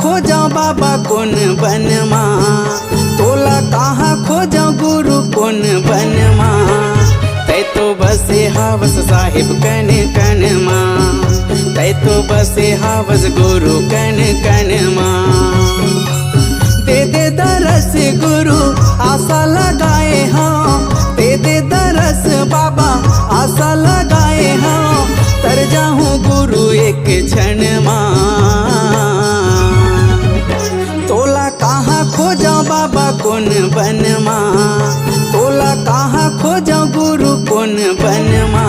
खोजा बाबा कौन बनमा, तोला कहाँ खोजा गुरु कौन बनमा। तै तो बसे हावस साहिब कन कन माँ, तै तो बसे हावस गुरु कन कन माँ। दे दे दरस गुरु आशा लगाए हाँ, दे दे दरस बाबा आशा लगाए हाँ। तर जाऊं गुरु एक क्षण माँ, तोला कहाँ खोजा बाबा कौन बनमा, तोला कहाँ खोजा गुरु कौन बनमा।